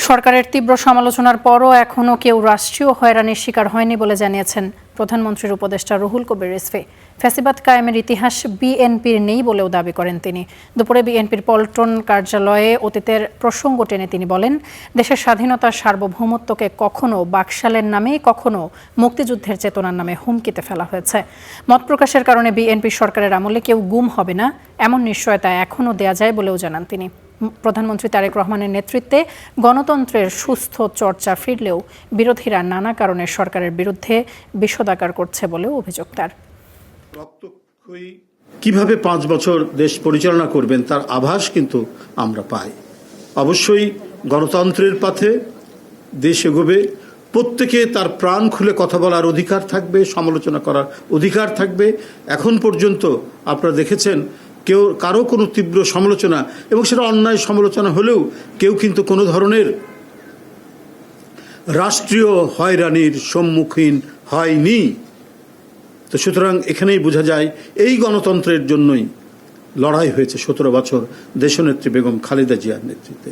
সরকারের তীব্র সমালোচনার পরও এখনও কেউ রাষ্ট্রীয় হয়রানির শিকার হয়নি বলে জানিয়েছেন প্রধানমন্ত্রীর উপদেষ্টা রুহুল কবির রিজভী। ফ্যাসিবাদ কায়েমের ইতিহাস বিএনপির নেই বলেও দাবি করেন তিনি। দুপুরে বিএনপির পল্টন কার্যালয়ে অতীতের প্রসঙ্গ টেনে তিনি বলেন, দেশের স্বাধীনতার সার্বভৌমত্বকে কখনো বাকশালের নামে, কখনো মুক্তিযুদ্ধের চেতনার নামে হুমকিতে ফেলা হয়েছে। মত প্রকাশের কারণে বিএনপি সরকারের আমলে কেউ গুম হবে না, এমন নিশ্চয়তা এখনও দেয়া যায় বলেও জানান তিনি। প্রধানমন্ত্রী তারেক রহমানের নেতৃত্বে গণতন্ত্রের সুস্থ চর্চা ফিরলেও বিরোধীরা নানা কারণে সরকারের বিরুদ্ধে বিষোদাগার করছে বলেও অভিযোগ তার। কিভাবে 5 বছর দেশ পরিচালনা করবেন তার আভাস কিন্তু আমরা পাই। অবশ্যই গণতন্ত্রের পথে দেশ এগোবে, প্রত্যেকে তার প্রাণ খুলে কথা বলার অধিকার থাকবে, সমালোচনা করার অধিকার থাকবে। এখন পর্যন্ত আপনারা দেখেছেন কারো কোনো তীব্র সমালোচনা, এবং সেটা অন্যায় সমালোচনা হলেও কেউ কিন্তু কোনো ধরনের রাষ্ট্রীয় হয়রানির সম্মুখীন হয়নি। তো সুতরাং এখানেই বোঝা যায় এই গণতন্ত্রের জন্যই লড়াই হয়েছে 17 বছর দেশনেত্রী বেগম খালেদা জিয়ার নেতৃত্বে।